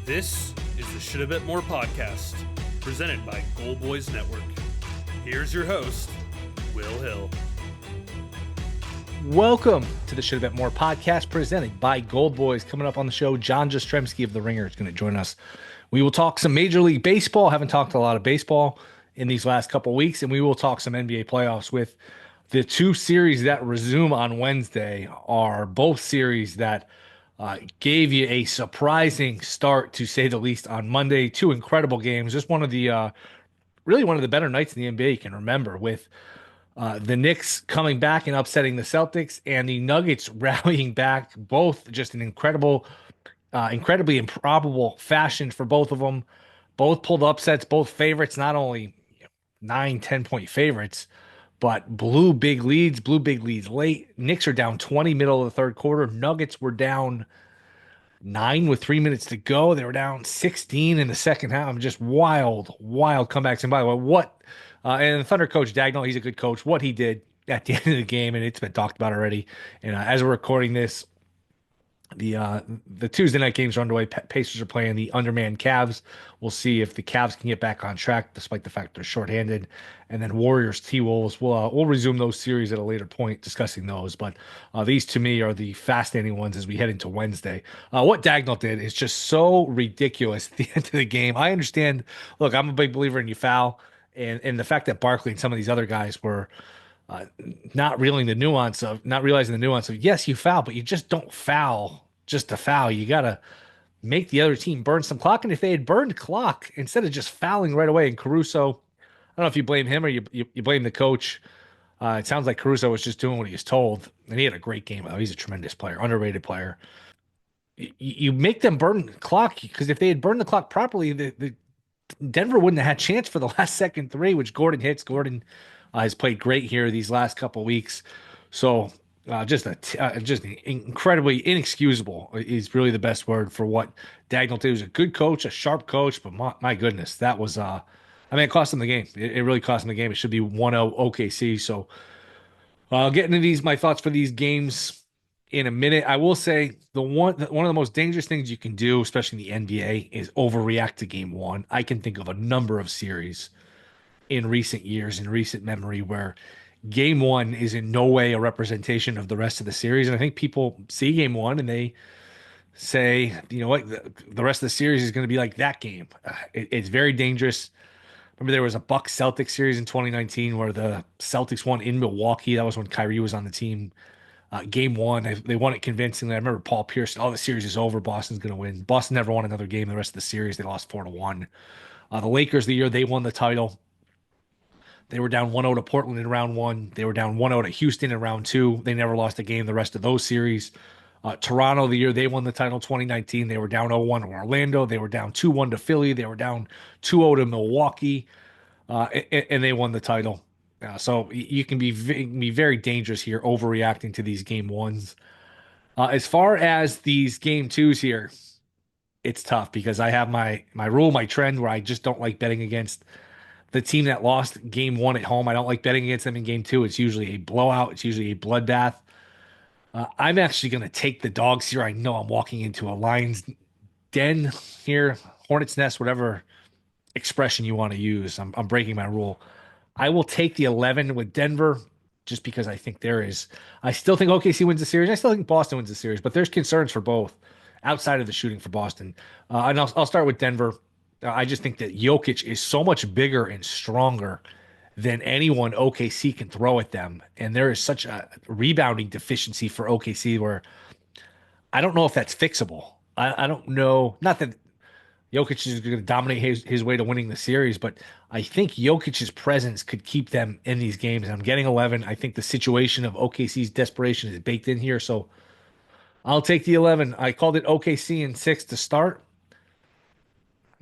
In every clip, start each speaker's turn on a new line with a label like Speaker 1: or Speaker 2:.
Speaker 1: This is the Shoulda Bet More podcast, presented by Gold Boys Network. Here's your host, Will Hill.
Speaker 2: Welcome to the Shoulda Bet More podcast, presented by Gold Boys. Coming up on the show, John Jastremski of The Ringer is going to join us. We will talk some Major League Baseball. Haven't talked a lot of baseball in these last couple of weeks, and we will talk some NBA playoffs with the two series that resume on Wednesday. Are both series that gave you a surprising start, to say the least, on Monday. Two incredible games. Just one of the really one of the better nights in the NBA you can remember, with the Knicks coming back and upsetting the Celtics, and the Nuggets rallying back. Both just an incredibly improbable fashion for both of them. Both pulled upsets, both favorites, not only 9-10 point favorites, but blew big leads late. Knicks are down 20 middle of the third quarter. Nuggets were down 9 with 3 minutes to go. They were down 16 in the second half. Just wild comebacks. And by the way, and the Thunder coach Dagnall, he's a good coach. What he did at the end of the game, and it's been talked about already. And as we're recording this, the Tuesday night games are underway. Pacers are playing the undermanned Cavs. We'll see if the Cavs can get back on track, despite the fact they're shorthanded. And then Warriors T-Wolves. We'll resume those series at a later point, discussing those. But these, to me, are the fascinating ones as we head into Wednesday. What Dagnall did is just so ridiculous at the end of the game. I understand. Look, I'm a big believer in you foul, and the fact that Barkley and some of these other guys were not realizing the nuance of, yes, you foul, but you just don't foul just to foul. You got to make the other team burn some clock. And if they had burned clock instead of just fouling right away, and Caruso, I don't know if you blame him or you blame the coach. It sounds like Caruso was just doing what he was told, and he had a great game. He's a tremendous player, underrated player. You make them burn clock, because if they had burned the clock properly, the Denver wouldn't have had chance for the last second three, which Gordon hits. Gordon has played great here these last couple of weeks. So just incredibly inexcusable is really the best word for what Dagnall did. He was a good coach, a sharp coach, but my goodness, that was it cost him the game. It really cost him the game. It should be 1-0 OKC. So I'll get into my thoughts for these games in a minute. I will say one of the most dangerous things you can do, especially in the NBA, is overreact to game one. I can think of a number of series in recent years, in recent memory, where game one is in no way a representation of the rest of the series. And I think people see game one and they say, you know what, the rest of the series is going to be like that game. It's very dangerous. Remember, there was a Bucks Celtics series in 2019 where the Celtics won in Milwaukee. That was when Kyrie was on the team. Game one, they won it convincingly. I remember Paul Pierce, the series is over. Boston's going to win. Boston never won another game the rest of the series. They lost 4-1. The Lakers, the year they won the title, they were down 1-0 to Portland in round one. They were down 1-0 to Houston in round two. They never lost a game the rest of those series. Toronto, the year they won the title, 2019, they were down 0-1 to Orlando. They were down 2-1 to Philly. They were down 2-0 to Milwaukee, and they won the title. So you can be very dangerous here, overreacting to these game ones. As far as these game twos here, it's tough because I have my rule, my trend, where I just don't like betting against the team that lost game one at home. I don't like betting against them in game two. It's usually a blowout. It's usually a bloodbath. I'm actually going to take the dogs here. I know I'm walking into a lion's den here, hornet's nest, whatever expression you want to use. I'm breaking my rule. I will take the 11 with Denver, just because I think I still think OKC wins the series. I still think Boston wins the series, but there's concerns for both outside of the shooting for Boston. And I'll start with Denver. I just think that Jokic is so much bigger and stronger than anyone OKC can throw at them. And there is such a rebounding deficiency for OKC where I don't know if that's fixable. I don't know. Not that Jokic is going to dominate his way to winning the series, but I think Jokic's presence could keep them in these games. And I'm getting 11. I think the situation of OKC's desperation is baked in here. So I'll take the 11. I called it OKC in 6 to start.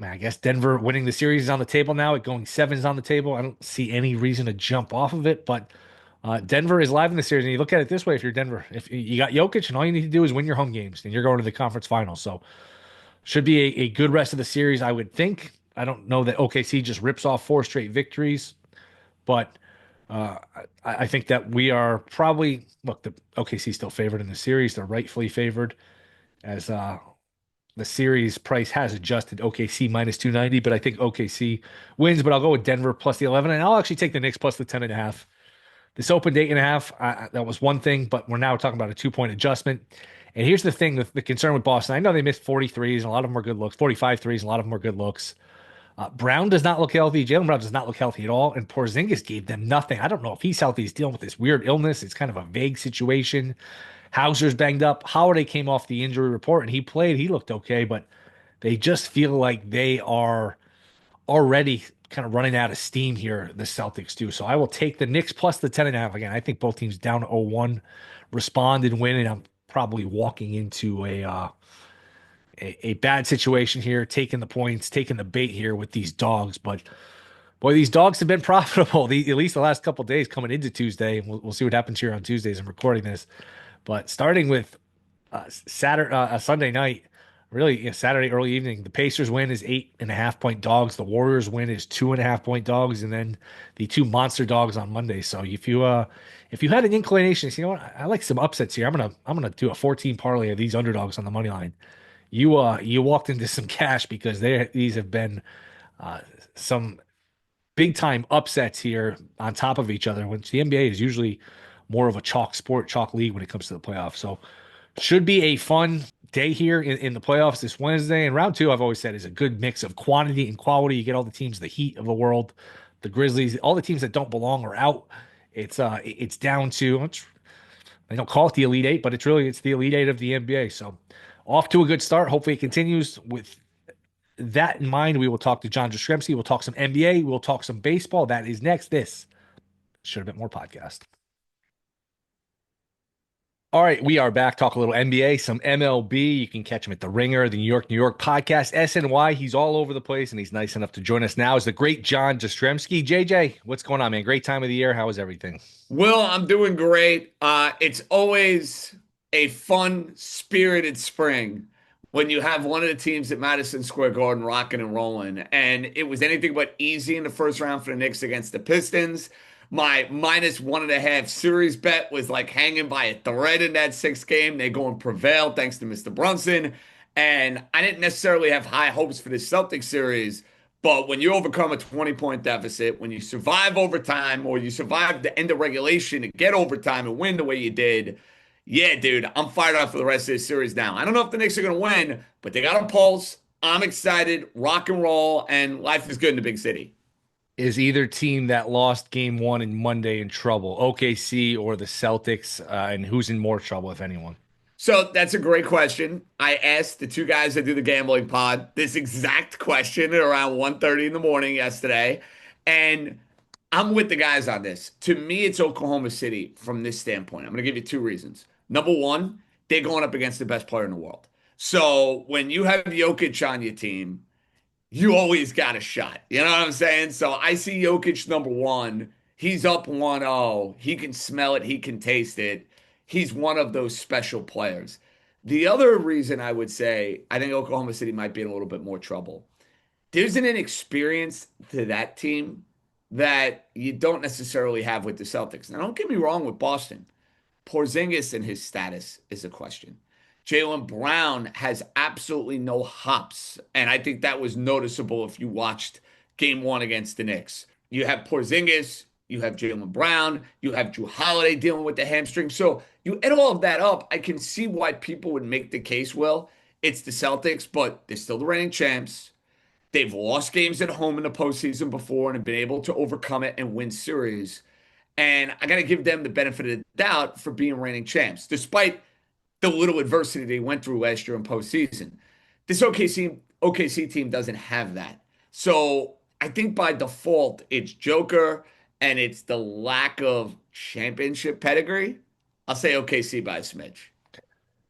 Speaker 2: I guess Denver winning the series is on the table now. It going 7 is on the table. I don't see any reason to jump off of it, but Denver is live in the series. And you look at it this way: if you're Denver, if you got Jokic, and all you need to do is win your home games, then you're going to the conference finals. So should be a good rest of the series, I would think. I don't know that OKC just rips off 4 straight victories, but I think that we are probably, look, the OKC still favored in the series. They're rightfully favored, as the series price has adjusted. OKC minus 290, but I think OKC wins. But I'll go with Denver plus the 11, and I'll actually take the Knicks plus the 10.5. This opened 8.5. That was one thing, but we're now talking about a 2 point adjustment. And here's the thing: the concern with Boston. I know they missed 43s, and a lot of them are good looks. 45 threes, and a lot of them are good looks. Brown does not look healthy. Jaylen Brown does not look healthy at all. And Porzingis gave them nothing. I don't know if he's healthy. He's dealing with this weird illness. It's kind of a vague situation. Hauser's banged up. Holiday came off the injury report and he played. He looked okay, but they just feel like they are already kind of running out of steam here, the Celtics do. So I will take the Knicks plus the 10.5. Again, I think both teams down 0-1 respond and win, and I'm probably walking into a bad situation here, taking the points, taking the bait here with these dogs. But boy, these dogs have been profitable, at least the last couple of days coming into Tuesday. And we'll see what happens here on Tuesdays. I'm recording this. But starting with Sunday night, really Saturday early evening, the Pacers win is 8.5 point dogs. The Warriors win is 2.5 point dogs, and then the two monster dogs on Monday. So if you had an inclination, you know what, I like some upsets here. I'm gonna do a 14 parlay of these underdogs on the money line. You walked into some cash because these have been some big time upsets here on top of each other, which the NBA is usually more of a chalk league when it comes to the playoffs. So should be a fun day here in the playoffs this Wednesday. And round two, I've always said, is a good mix of quantity and quality. You get all the teams, the Heat of the world, the Grizzlies, all the teams that don't belong are out. It's down to, I don't call it the Elite Eight, but it's the Elite Eight of the NBA. So off to a good start. Hopefully it continues. With that in mind, we will talk to John Jastremski. We'll talk some NBA. We'll talk some baseball. That is next. This Shoulda Bet More podcast. All right, we are back. Talk a little NBA, some MLB. You can catch him at The Ringer, the New York podcast, SNY. He's all over the place, and he's nice enough to join us now. Is the great John Jastremski. JJ, what's going on, man? Great time of the year. How is everything?
Speaker 3: Will, I'm doing great. It's always a fun, spirited spring when you have one of the teams at Madison Square Garden rocking and rolling. And it was anything but easy in the first round for the Knicks against the Pistons. My -1.5 series bet was like hanging by a thread in that sixth game. They go and prevail thanks to Mr. Brunson. And I didn't necessarily have high hopes for this Celtics series. But when you overcome a 20-point deficit, when you survive overtime or you survive the end of regulation and get overtime and win the way you did, yeah, dude, I'm fired up for the rest of this series now. I don't know if the Knicks are going to win, but they got a pulse. I'm excited, rock and roll, and life is good in the big city.
Speaker 2: Is either team that lost game one and Monday in trouble, OKC or the Celtics, and who's in more trouble, if anyone?
Speaker 3: So that's a great question. I asked the two guys that do the gambling pod this exact question at around 1:30 in the morning yesterday, and I'm with the guys on this. To me, it's Oklahoma City from this standpoint. I'm going to give you two reasons. Number one, they're going up against the best player in the world. So when you have Jokic on your team, you always got a shot. You know what I'm saying? So I see Jokic number one. He's up 1-0. He can smell it. He can taste it. He's one of those special players. The other reason I would say I think Oklahoma City might be in a little bit more trouble. There's an inexperience to that team that you don't necessarily have with the Celtics. Now, don't get me wrong with Boston. Porzingis and his status is a question. Jaylen Brown has absolutely no hops, and I think that was noticeable if you watched game one against the Knicks. You have Porzingis, you have Jaylen Brown, you have Drew Holiday dealing with the hamstring. So you add all of that up, I can see why people would make the case, well, it's the Celtics, but they're still the reigning champs. They've lost games at home in the postseason before and have been able to overcome it and win series. And I got to give them the benefit of the doubt for being reigning champs, despite the little adversity they went through last year in postseason. This OKC team doesn't have that. So I think by default, it's Joker and it's the lack of championship pedigree. I'll say OKC by a smidge.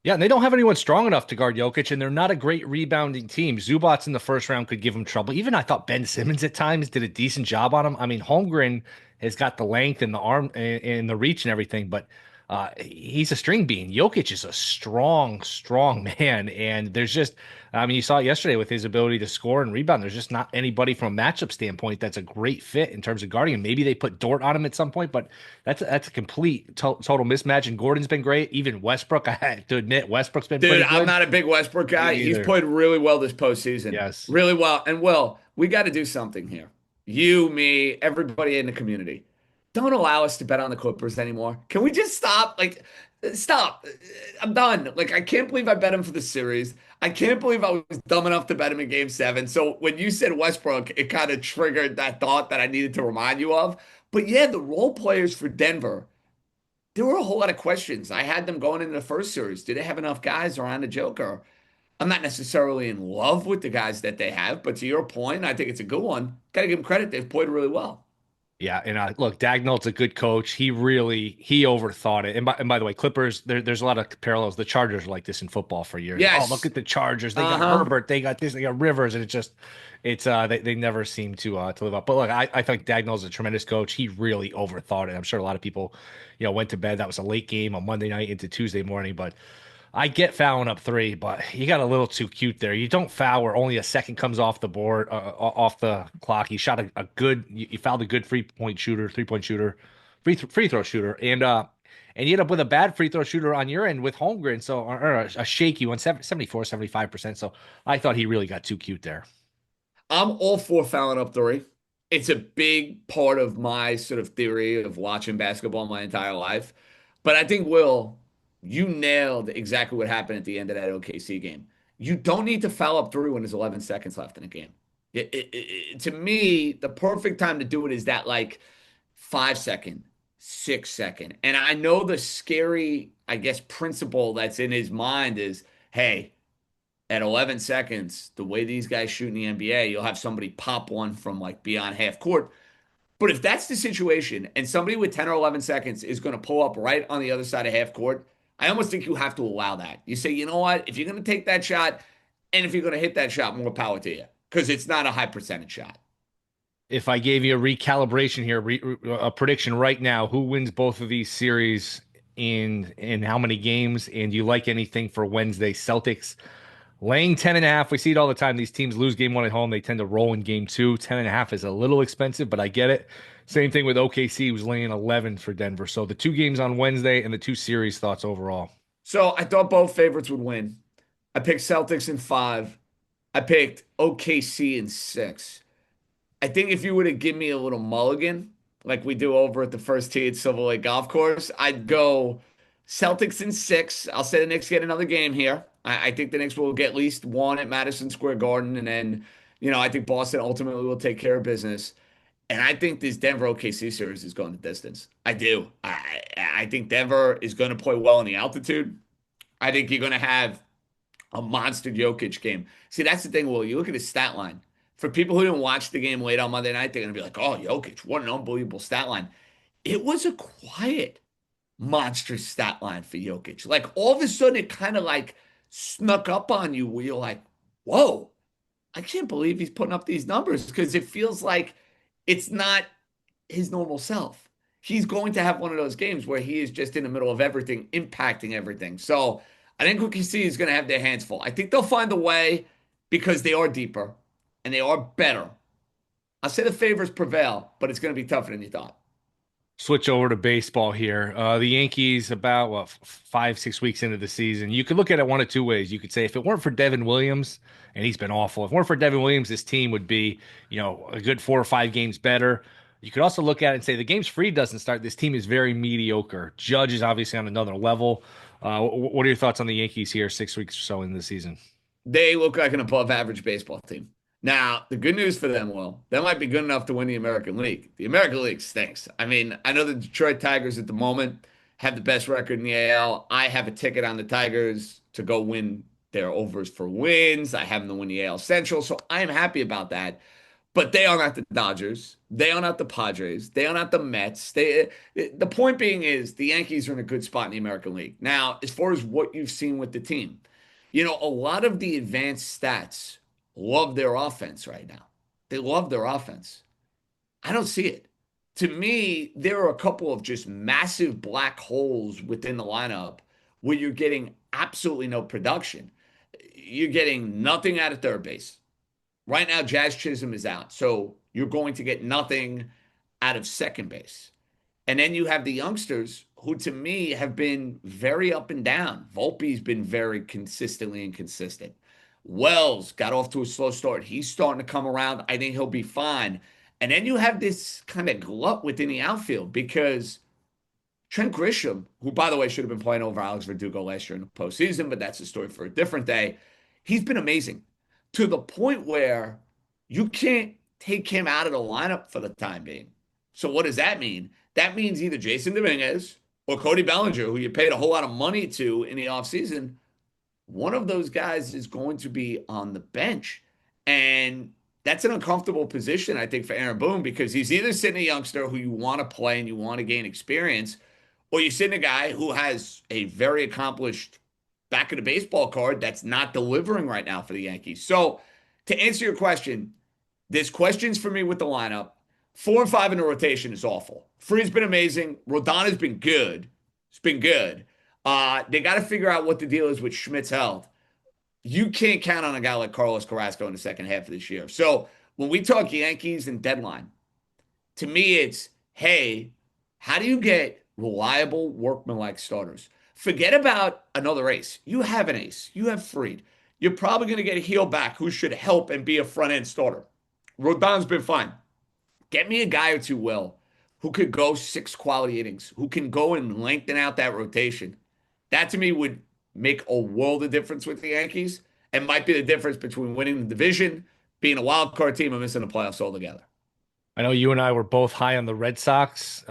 Speaker 2: Yeah, and they don't have anyone strong enough to guard Jokic, and they're not a great rebounding team. Zubats in the first round could give him trouble. Even I thought Ben Simmons at times did a decent job on him. I mean, Holmgren has got the length and the arm and the reach and everything, but he's a string bean. Jokic is a strong, strong man. And there's just, I mean, you saw it yesterday with his ability to score and rebound. There's just not anybody from a matchup standpoint that's a great fit in terms of guarding him. Maybe they put Dort on him at some point, but that's a complete total mismatch. And Gordon's been great. Even Westbrook, I have to admit, Westbrook's been
Speaker 3: Dude,
Speaker 2: pretty
Speaker 3: I'm
Speaker 2: good.
Speaker 3: not a big Westbrook
Speaker 2: Me
Speaker 3: guy. He's
Speaker 2: either.
Speaker 3: played really well this postseason.
Speaker 2: Yes.
Speaker 3: Really well. And Will, we got to do something here. You, me, everybody in the community. Don't allow us to bet on the Clippers anymore. Can we just stop? Like, stop. I'm done. Like, I can't believe I bet him for the series. I can't believe I was dumb enough to bet him in game seven. So when you said Westbrook, it kind of triggered that thought that I needed to remind you of. But yeah, the role players for Denver, there were a whole lot of questions. I had them going into the first series. Do they have enough guys around the Joker? I'm not necessarily in love with the guys that they have, but to your point, I think it's a good one. Got to give them credit. They've played really well.
Speaker 2: Yeah, and look, Dagnall's a good coach. He overthought it. And by the way, Clippers, there's a lot of parallels. The Chargers were like this in football for years. Oh, look
Speaker 3: Yes.
Speaker 2: at the Chargers. They got
Speaker 3: Uh-huh.
Speaker 2: Herbert. They got this. They got Rivers, and they never seem to live up. But look, I think Dagnall's a tremendous coach. He really overthought it. I'm sure a lot of people, went to bed. That was a late game on Monday night into Tuesday morning, but. I get fouling up three, but you got a little too cute there. You don't foul where only a second comes off the board, off the clock. You shot a good, you fouled a good 3-point shooter, 3-point shooter, free throw shooter, and you end up with a bad free throw shooter on your end with Holmgren, so or a shaky one, 74, 75%. So I thought he really got too cute there.
Speaker 3: I'm all for fouling up three. It's a big part of my sort of theory of watching basketball my entire life. But I think, Will, you nailed exactly what happened at the end of that OKC game. You don't need to foul up three when there's 11 seconds left in a game. To me, the perfect time to do it is that like 5 second, 6 second. And I know the scary, I guess, principle that's in his mind is, hey, at 11 seconds, the way these guys shoot in the NBA, you'll have somebody pop one from like beyond half court. But if that's the situation and somebody with 10 or 11 seconds is going to pull up right on the other side of half court, I almost think you have to allow that. You say, you know what? If you're going to take that shot and if you're going to hit that shot, more power to you because it's not a high percentage shot.
Speaker 2: If I gave you a recalibration here, a prediction right now, who wins both of these series in how many games? And do you like anything for Wednesday? Celtics laying 10.5. We see it all the time. These teams lose game one at home. They tend to roll in game two. 10.5 is a little expensive, but I get it. Same thing with OKC, who's laying 11 for Denver. So the two games on Wednesday and the two series thoughts overall.
Speaker 3: So I thought both favorites would win. I picked Celtics in five. I picked OKC in six. I think if you were to give me a little mulligan, like we do over at the first tee at Silver Lake Golf Course, I'd go Celtics in six. I'll say the Knicks get another game here. I think the Knicks will get at least one at Madison Square Garden, and then, I think Boston ultimately will take care of business. And I think this Denver OKC series is going the distance. I do. I think Denver is going to play well in the altitude. I think you're going to have a monster Jokic game. See, that's the thing, Will. You look at his stat line. For people who didn't watch the game late on Monday night, they're going to be like, oh, Jokic, what an unbelievable stat line. It was a quiet, monstrous stat line for Jokic. Like, all of a sudden, it kind of like snuck up on you where you're like, whoa, I can't believe he's putting up these numbers because it feels like it's not his normal self. He's going to have one of those games where he is just in the middle of everything, impacting everything. So I think OKC is going to have their hands full. I think they'll find a way because they are deeper and they are better. I'll say the favors prevail, but it's going to be tougher than you thought.
Speaker 2: Switch over to baseball here. The Yankees, about 5, 6 weeks into the season, you could look at it one of two ways. You could say if it weren't for Devin Williams, and he's been awful, if it weren't for Devin Williams, this team would be, a good 4 or 5 games better. You could also look at it and say the game's free doesn't start. This team is very mediocre. Judge is obviously on another level. What are your thoughts on the Yankees here, 6 weeks or so into the season?
Speaker 3: They look like an above average baseball team. Now, the good news for them, Will, that might be good enough to win the American League. The American League stinks. I mean, I know the Detroit Tigers at the moment have the best record in the AL. I have a ticket on the Tigers to go win their overs for wins. I have them to win the AL Central, so I am happy about that. But they are not the Dodgers. They are not the Padres. They are not the Mets. The point being is the Yankees are in a good spot in the American League. Now, as far as what you've seen with the team, a lot of the advanced stats love their offense right now. They love their offense. I don't see it. to me, there are a couple of just massive black holes within the lineup where you're getting absolutely no production. You're getting nothing out of third base. Right now, Jazz Chisholm is out. So you're going to get nothing out of second base. And then you have the youngsters who, to me, have been very up and down. Volpe's been very consistently inconsistent. Wells got off to a slow start. He's starting to come around. I think he'll be fine. And then you have this kind of glut within the outfield because Trent Grisham, who, by the way, should have been playing over Alex Verdugo last year in the postseason, but that's a story for a different day. He's been amazing to the point where you can't take him out of the lineup for the time being. So what does that mean? That means either Jason Dominguez or Cody Bellinger, who you paid a whole lot of money to in the offseason, one of those guys is going to be on the bench. And that's an uncomfortable position, I think, for Aaron Boone, because he's either sitting a youngster who you want to play and you want to gain experience, or you're sitting a guy who has a very accomplished back of the baseball card that's not delivering right now for the Yankees. So to answer your question, there's questions for me with the lineup. 4 and 5 in the rotation is awful. Free's been amazing. Rodon has been good. It's been good. They got to figure out what the deal is with Schmidt's health. You can't count on a guy like Carlos Carrasco in the second half of this year. So when we talk Yankees and deadline, to me it's, hey, how do you get reliable workman-like starters? Forget about another ace. You have an ace. You have Fried. You're probably going to get a heel back who should help and be a front-end starter. Rodon's been fine. Get me a guy or two, Will, who could go 6 quality innings, who can go and lengthen out that rotation. That to me would make a world of difference with the Yankees and might be the difference between winning the division, being a wild card team, and missing the playoffs altogether.
Speaker 2: I know you and I were both high on the Red Sox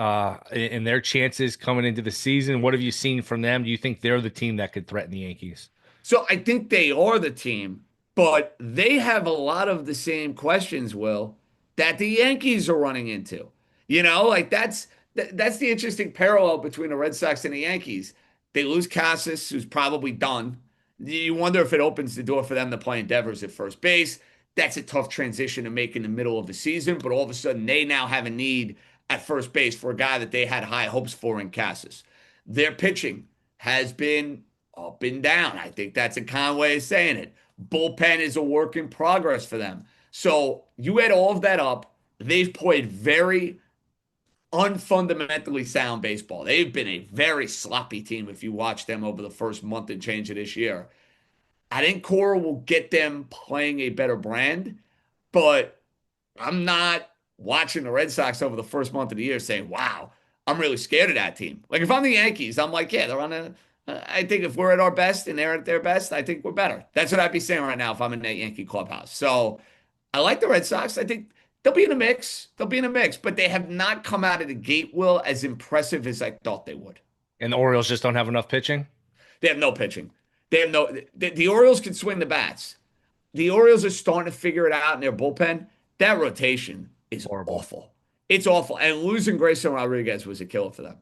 Speaker 2: in their chances coming into the season. What have you seen from them? Do you think they're the team that could threaten the Yankees?
Speaker 3: So I think they are the team, but they have a lot of the same questions, Will, that the Yankees are running into. Like that's the interesting parallel between the Red Sox and the Yankees. They lose Casas, who's probably done. You wonder if it opens the door for them to play Devers at first base. That's a tough transition to make in the middle of the season, but all of a sudden they now have a need at first base for a guy that they had high hopes for in Casas. Their pitching has been up and down. I think that's a kind way of saying it. Bullpen is a work in progress for them. So you add all of that up, they've played very unfundamentally sound baseball. They've been a very sloppy team if you watch them over the first month and change of this year. I think Cora will get them playing a better brand, but I'm not watching the Red Sox over the first month of the year saying, wow, I'm really scared of that team. Like if I'm the Yankees, I'm like, yeah, they're on I think if we're at our best and they're at their best, I think we're better. That's what I'd be saying right now if I'm in that Yankee clubhouse. So I like the Red Sox. I think they'll be in a mix. They'll be in a mix, but they have not come out of the gate, Will, as impressive as I thought they would.
Speaker 2: And the Orioles just don't have enough pitching?
Speaker 3: They have no pitching. They have the Orioles can swing the bats. The Orioles are starting to figure it out in their bullpen. That rotation is
Speaker 2: Horrible.
Speaker 3: awful. It's awful. And losing Grayson Rodriguez was a killer for them.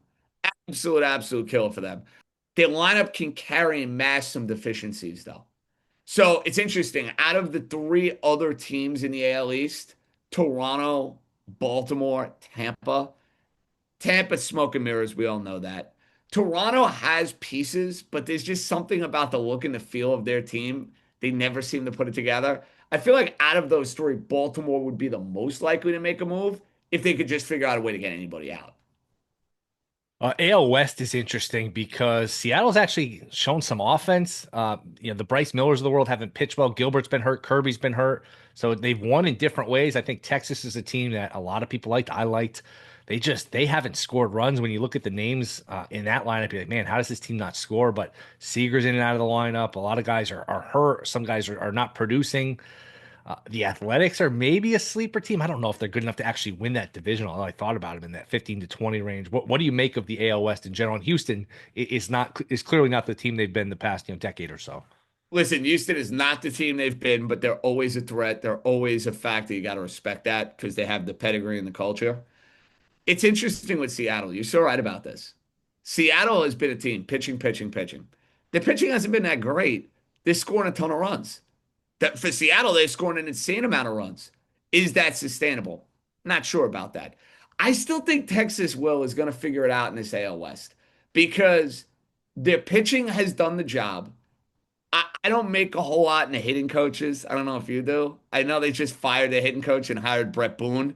Speaker 3: Absolute killer for them. Their lineup can carry and mask some deficiencies, though. So it's interesting. Out of the 3 other teams in the AL East, Toronto, Baltimore, Tampa's smoke and mirrors. We all know that. Toronto has pieces, but there's just something about the look and the feel of their team. They never seem to put it together. I feel like out of those 3, Baltimore would be the most likely to make a move if they could just figure out a way to get anybody out.
Speaker 2: AL West is interesting because Seattle's actually shown some offense. The Bryce Millers of the world haven't pitched well. Gilbert's been hurt. Kirby's been hurt. So they've won in different ways. I think Texas is a team that a lot of people liked. I liked. They haven't scored runs. When you look at the names in that lineup, you're like, man, how does this team not score? But Seager's in and out of the lineup. A lot of guys are hurt. Some guys are not producing. The Athletics are maybe a sleeper team. I don't know if they're good enough to actually win that division, although I thought about them in that 15 to 20 range. What do you make of the AL West in general? And Houston is clearly not the team they've been the past decade or so.
Speaker 3: Listen, Houston is not the team they've been, but they're always a threat. They're always a factor. You got to respect that because they have the pedigree and the culture. It's interesting with Seattle. You're so right about this. Seattle has been a team pitching. The pitching hasn't been that great. They're scoring a ton of runs. That for Seattle, they're scoring an insane amount of runs. Is that sustainable? Not sure about that. I still think Texas is going to figure it out in this AL West because their pitching has done the job. I don't make a whole lot in the hitting coaches. I don't know if you do. I know they just fired the hitting coach and hired Brett Boone.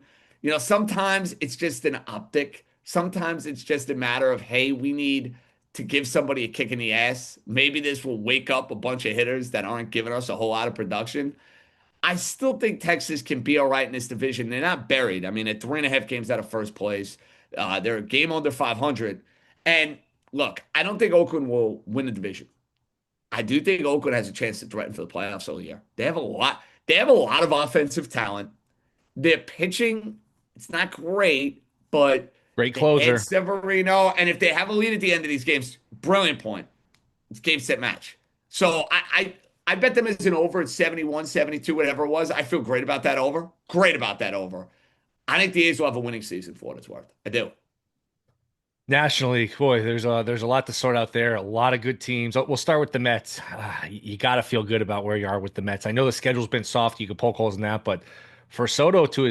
Speaker 3: Sometimes it's just an optic. Sometimes it's just a matter of, hey, we need to give somebody a kick in the ass. Maybe this will wake up a bunch of hitters that aren't giving us a whole lot of production. I still think Texas can be all right in this division. They're not buried. I mean, at 3.5 games out of first place, they're a game under 500. And look, I don't think Oakland will win the division. I do think Oakland has a chance to threaten for the playoffs all year. They have a lot. They have a lot of offensive talent. Their pitching, it's not great, but
Speaker 2: Great
Speaker 3: they Ed
Speaker 2: closer.
Speaker 3: Severino, and if they have a lead at the end of these games, brilliant point. It's game set match. So I bet them as an over at 71, 72, whatever it was. I feel great about that over. Great about that over. I think the A's will have a winning season for what it's worth. I do.
Speaker 2: National League, boy, there's a lot to sort out there. A lot of good teams. We'll start with the Mets. You got to feel good about where you are with the Mets. I know the schedule's been soft. You can poke holes in that, but for Soto to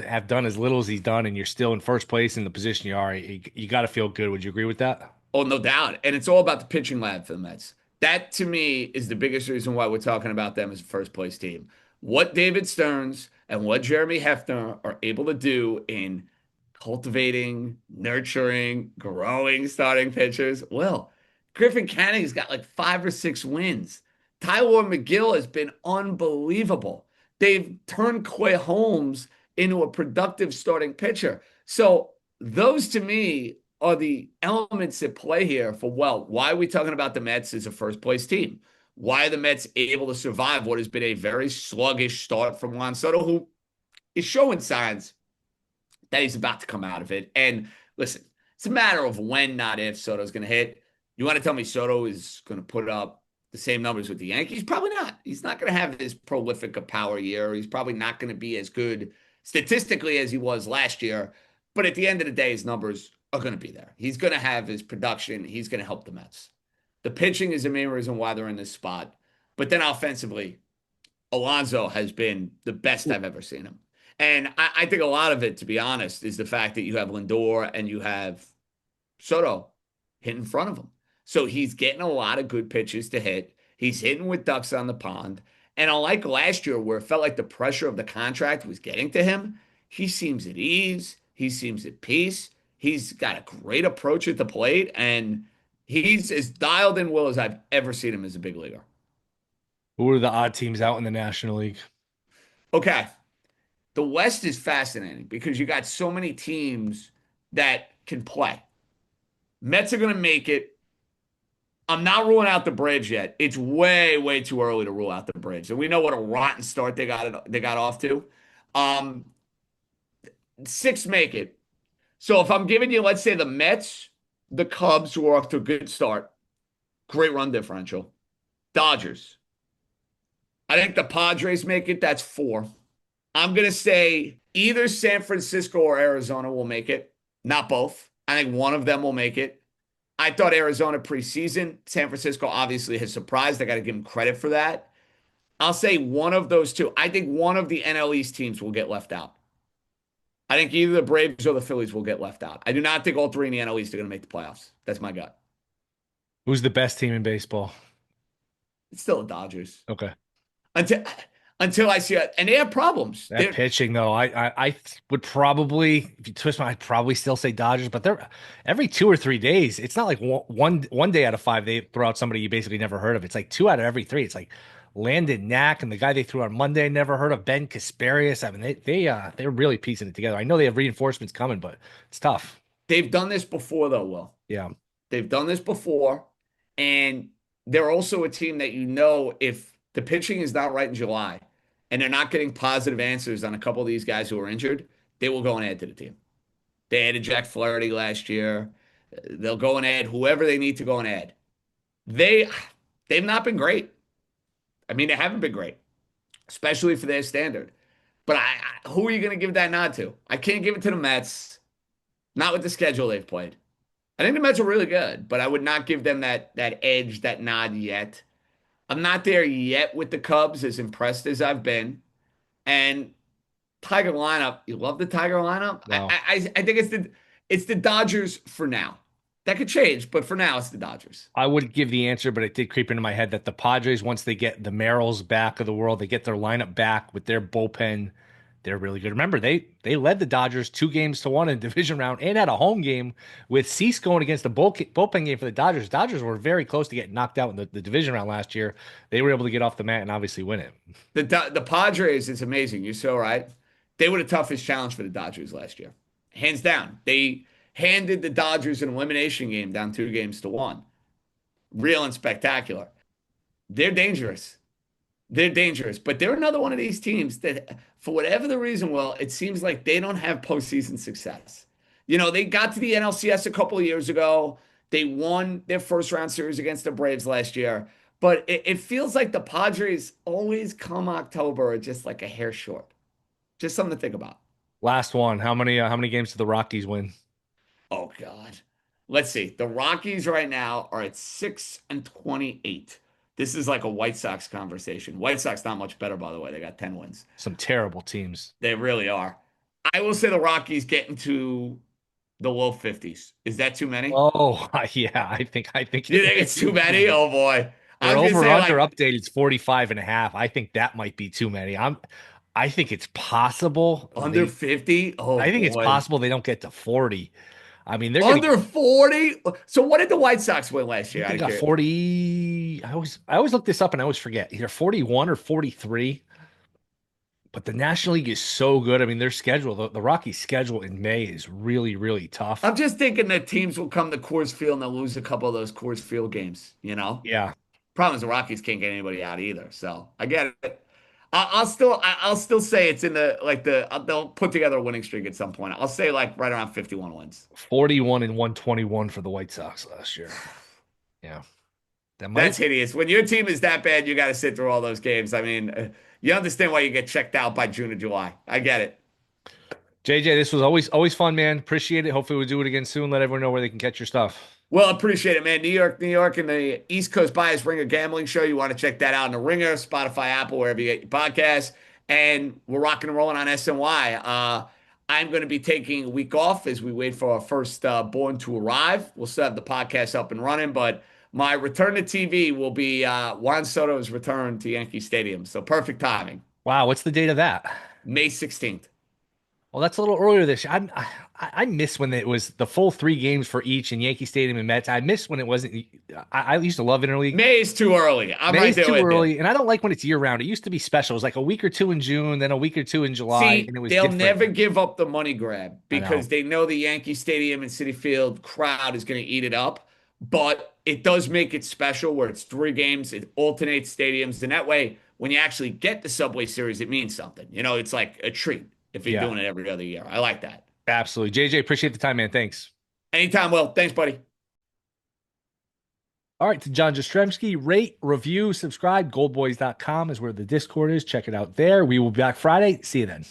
Speaker 2: have done as little as he's done, and you're still in first place in the position you are, you got to feel good. Would you agree with that?
Speaker 3: Oh, no doubt. And it's all about the pitching lab for the Mets. That to me is the biggest reason why we're talking about them as a first place team. What David Stearns and what Jeremy Hefner are able to do in cultivating, nurturing, growing starting pitchers. Well, Griffin Canning's got like 5 or 6 wins. Tyler McGill has been unbelievable. They've turned Clay Holmes into a productive starting pitcher. So those to me are the elements that play here for, well, why are we talking about the Mets as a first place team? Why are the Mets able to survive what has been a very sluggish start from Juan Soto, who is showing signs that he's about to come out of it? And listen, it's a matter of when, not if, Soto's going to hit. You want to tell me Soto is going to put up the same numbers with the Yankees? Probably not. He's not going to have this prolific a power year. He's probably not going to be as good statistically as he was last year. But at the end of the day, his numbers are going to be there. He's going to have his production. He's going to help the Mets. The pitching is the main reason why they're in this spot. But then offensively, Alonso has been the best I've ever seen him. And I think a lot of it, to be honest, is the fact that you have Lindor and you have Soto hit in front of him. So he's getting a lot of good pitches to hit. He's hitting with ducks on the pond. And unlike last year, where it felt like the pressure of the contract was getting to him, he seems at ease. He seems at peace. He's got a great approach at the plate. And he's as dialed in, Will, as I've ever seen him as a big leaguer.
Speaker 2: Who are the odd teams out in the National League?
Speaker 3: Okay. The West is fascinating because you got so many teams that can play. Mets are going to make it. I'm not ruling out the Braves yet. It's way, way too early to rule out the Braves. And we know what a rotten start they got off to. 6 make it. So if I'm giving you, let's say the Mets, the Cubs, who are off to a good start, great run differential. Dodgers. I think the Padres make it. That's 4. I'm going to say either San Francisco or Arizona will make it. Not both. I think one of them will make it. I thought Arizona preseason. San Francisco obviously has surprised. I got to give them credit for that. I'll say one of those two. I think one of the NL East teams will get left out. I think either the Braves or the Phillies will get left out. I do not think all 3 in the NL East are going to make the playoffs. That's my gut.
Speaker 2: Who's the best team in baseball?
Speaker 3: It's still the Dodgers.
Speaker 2: Okay.
Speaker 3: Until I see it. And they have problems.
Speaker 2: That pitching, though, I would probably, if you twist my, I'd probably still say Dodgers, but they're every 2 or 3 days. It's not like one day out of 5 they throw out somebody you basically never heard of. It's like 2 out of every 3. It's like Landon Knack and the guy they threw on Monday, never heard of, Ben Kasparius. I mean, they're really piecing it together. I know they have reinforcements coming, but it's tough.
Speaker 3: They've done this before, though, Will.
Speaker 2: Yeah.
Speaker 3: They've done this before. And they're also a team that if the pitching is not right in July and they're not getting positive answers on a couple of these guys who are injured, they will go and add to the team. They added Jack Flaherty last year. They'll go and add whoever they need to go and add. They've not been great. I mean, they haven't been great, especially for their standard. But who are you going to give that nod to? I can't give it to the Mets, not with the schedule they've played. I think the Mets are really good, but I would not give them that edge, that nod yet. I'm not there yet with the Cubs, as impressed as I've been. And Tiger lineup. You love the Tiger lineup?
Speaker 2: No.
Speaker 3: I think it's the Dodgers for now. That could change, but for now, it's the Dodgers.
Speaker 2: I would give the answer, but it did creep into my head that the Padres, once they get the Merrills back of the world, they get their lineup back with their bullpen, they're really good. Remember, they led the Dodgers 2-1 in the division round and had a home game with Cease going against the bullpen game for the Dodgers. Dodgers were very close to getting knocked out in the division round last year. They were able to get off the mat and obviously win it.
Speaker 3: The Padres is amazing. You're so right. They were the toughest challenge for the Dodgers last year, hands down. They handed the Dodgers an elimination game down 2-1. Real and spectacular. They're dangerous. They're dangerous, but they're another one of these teams that, for whatever the reason, well, it seems like they don't have postseason success. They got to the NLCS a couple of years ago. They won their first round series against the Braves last year, but it feels like the Padres always come October are just like a hair short. Just something to think about.
Speaker 2: Last one. How many games did the Rockies win?
Speaker 3: Oh God. Let's see. The Rockies right now are at 6-28. This is like a White Sox conversation. White Sox not much better, by the way. They got 10 wins.
Speaker 2: Some terrible teams.
Speaker 3: They really are. I will say the Rockies get into the low 50s. Is that too many?
Speaker 2: Oh, yeah. I think
Speaker 3: You think it's too many? Oh boy.
Speaker 2: Their over-under update is 45.5. I think that might be too many. I think it's possible.
Speaker 3: Under 50? Oh,
Speaker 2: I think it's possible they don't get to 40. I mean, they're
Speaker 3: under 40. So what did the White Sox win last year?
Speaker 2: They got 40. I always look this up and I always forget. Either 41 or 43. But the National League is so good. I mean, their schedule, the Rockies' schedule in May is really, really tough.
Speaker 3: I'm just thinking that teams will come to Coors Field and they'll lose a couple of those Coors Field games,
Speaker 2: Yeah.
Speaker 3: Problem is the Rockies can't get anybody out either. So I get it. I'll still say it's in they'll put together a winning streak at some point. I'll say like right around 51 wins.
Speaker 2: 41 and 121 for the White Sox last year. Yeah.
Speaker 3: That's hideous. When your team is that bad, you got to sit through all those games. I mean, you understand why you get checked out by June or July. I get it.
Speaker 2: JJ, this was always fun, man. Appreciate it. Hopefully we'll do it again soon. Let everyone know where they can catch your stuff.
Speaker 3: Well, appreciate it, man. New York, and the East Coast Bias Ringer Gambling Show. You want to check that out in the Ringer, Spotify, Apple, wherever you get your podcasts. And we're rocking and rolling on SNY. I'm going to be taking a week off as we wait for our first born to arrive. We'll still have the podcast up and running, but my return to TV will be Juan Soto's return to Yankee Stadium. So perfect timing.
Speaker 2: Wow, what's the date of that?
Speaker 3: May 16th.
Speaker 2: Well, that's a little earlier this year. I miss when it was the full 3 games for each in Yankee Stadium and Mets. I miss when it wasn't. I used to love interleague.
Speaker 3: May is too early.
Speaker 2: May is too early, and I don't like when it's year round. It used to be special. It was like a week or 2 in June, then a week or 2 in July.
Speaker 3: See,
Speaker 2: and it was
Speaker 3: they'll
Speaker 2: different.
Speaker 3: never give up the money grab because they know the Yankee Stadium and Citi Field crowd is going to eat it up. But it does make it special where it's 3 games. It alternates stadiums, and that way, when you actually get the Subway Series, it means something. It's like a treat. If you're doing it every other year. I like that.
Speaker 2: Absolutely. JJ, appreciate the time, man. Thanks.
Speaker 3: Anytime, Will. Thanks, buddy.
Speaker 2: All right, to John Jastremski, rate, review, subscribe. Goldboys.com is where the Discord is. Check it out there. We will be back Friday. See you then.